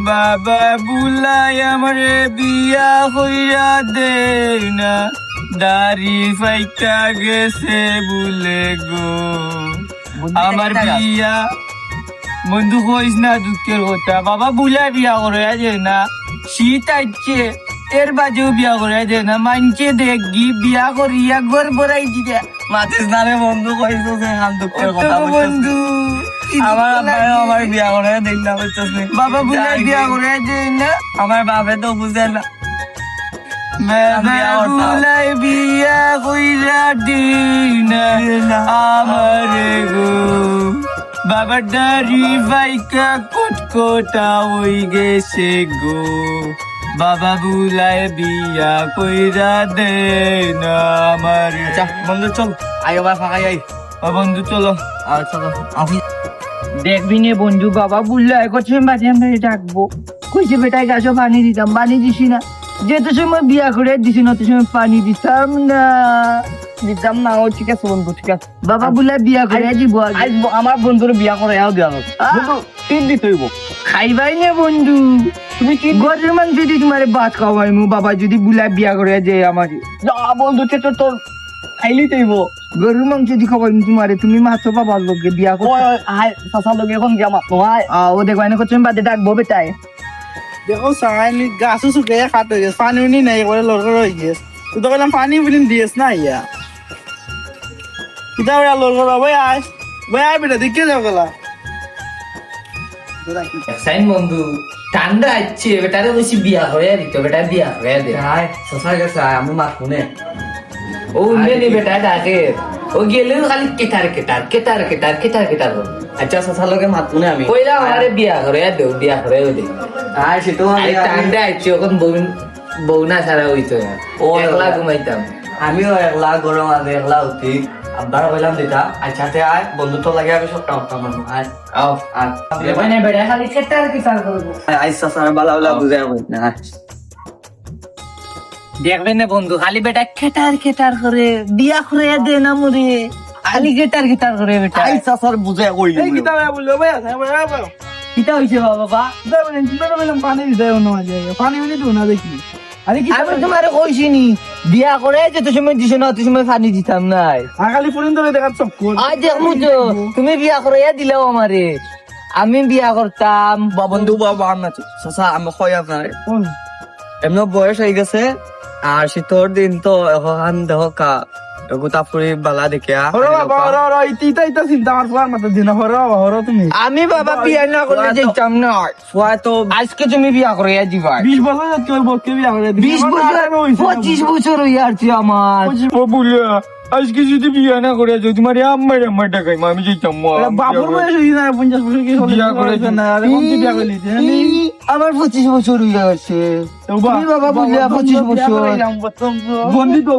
বাবা বুলাই আমারে বিয়া হইয়া দে না, দাড়ি ফাইকা গেছে বুলে গো। আমার বিয়া বন্ধু কইস না দুঃখের কথা, বাবা বুলাই বিয়া করে যে না, শীত আসছে এর বাজেও বিয়া করে যে না, মানছে দেখি বিয়া করি একবার বড়াই দিবে মাতিস না রে বন্ধু, কইছো যে হাম দুঃখের কথা বন্ধু। আমার আব্বাই আমার বিয়া করে দেখলাম বুঝছিস বাবা বুলাই বিয়া করে যে না, আমার বাপে তো বুঝে না। বাবা বুলাই বিয়া কইরা দিনা আমারে গো। বাবার দাড়ি ভাইকা কটকটা হই গেছে গো, বাবা বুলাই বিয়া কইরা দে না আমারে। আচ্ছা বন্ধু চল, আই আবার ফাঁকাই আই। বন্ধু চলো আর চলো আমি দেখবি নে বন্ধু, বাবা বুলাই করছে বাজে আমরা ডাকবো, কইছে বেটায় গাছও পানি দিতাম, পানি দিছি না, যেত সময় বিয়া করে দিছি না, তো সময় পানি দিতাম না। দিতাম না। ও ঠিক আছে বন্ধু, ঠিক আছে। বাবা বুলাই বিয়া করে দিব আগে। আজ আমার বন্ধুর বিয়া করে এও দিয়া বন্ধু তিন দিতে হইব। খাইবাই নে বন্ধু, তুমি কি গরের মান যদি তোমার ভাত খাওয়াই মু, বাবা যদি বুলাই বিয়া করে যে আমার বন্ধু তো তোর খাইলেই তৈব। গরুর মাংস যদি খাওয়াই তোমারে, তুমি মাছো বাবার লোকে বিয়া করে চাষার লোক এখন গিয়া মাত নয়। ও দেখো এনে করছো বাদে ডাকবো বেটায়। দেখো সাইনি গাছও শুকিয়ে খাট হয়ে গেছে, পানি উনি নাই করে লড়কর হয়ে গেছে। তুই তো বললাম পানি বুলিন দিয়েছ না ইয়া, কিতা ওরা লড়কর ভাই আয়, ভাই আয় বেটা দেখে যাও গেলা। সাইন বন্ধু ঠান্ডা আছে, বেটারে বেশি বিয়া করে দিত, বেটা বিয়া করে দে। চাষা গেছে আমি মাত শুনে। ও নেনি বেটা ডাকে, ও গেলেও খালি cater cater cater cater cater cater করে। আচ্ছা চাষার লোকে মাত শুনে আমি কইলা আমারে বিয়া করে দেও, বিয়া করে দে। আয় সে তো ঠান্ডা আছে, এখন বউ না ছাড়া হইতো না, ও একলা ঘুমাইতাম। আমিও একলা গরম আছে, একলা উঠি আব্বার কইলাম দিতা। আচ্ছা তে আয় বন্ধু তো লাগে আমি সব কাম মানুষ আয় আও আয় মানে বেটা খালি কেটার কেটার করবো। আয় চাষার বালা বালা বুঝাই কই না। দেখবে না বন্ধু, খালি বেটা কেটার কেটার করে বিয়া করে দে না মরে, খালি কেটার কেটার করে বেটা। আয় চাষার বুঝাই কই এই কিতা ভাই বললো ভাই আছে ভাই ভাই, কিটা হইছে বাবা? কিতা বলেন চিন্তা তো বললাম পানি দিতে অন্য মাঝে, পানি উনি দিও না দেখি। আরে কি আমি তোমারে কইছিনি বিয়া করে যেত সময় দিছ না, অত সময় পানি দিতাম নাই। আগালি ফুরিন ধরে দেখা চক কর। আজ দেখমু তো তুমি বিয়া করে দিলাও আমারে, আমি বিয়া করতাম। বন্ধু বাবা আমরা চাষা আমি কই আপনার এমন বয়স হয়ে গেছে, আর শীতর দিন তো এখন দেহ কা গোটা ফুরি বালা দেখিয়া হরো বাবা হরো হরো ইতা ইতা চিন্তা আমার ফুয়ার মাথা দিনা, হরো বাবা হরো তুমি। আমি বাবা বিয়া না করলে যেতাম না, ফুয়া তো আজকে তুমি বিয়া করে দিবা। 20 বছর যাচ্ছে ওর বউকে বিয়া করে দিবি। 20 বছর 25 বছর হয়ে আসছে আমার। বুলিয়া আজকে যদি বিয়া না করে যাও, তোমার আম্মার আম্মার টাকাই আমি যেতাম। বাবুর বয়স হয়ে যায় 50 বছর কি হলো বিয়া করে না, আর এখন তুই বিয়া করলি আমার 25 বছর হয়ে গেছে। তুমি বাবা বুলিয়া 25 বছর বন্ধু তো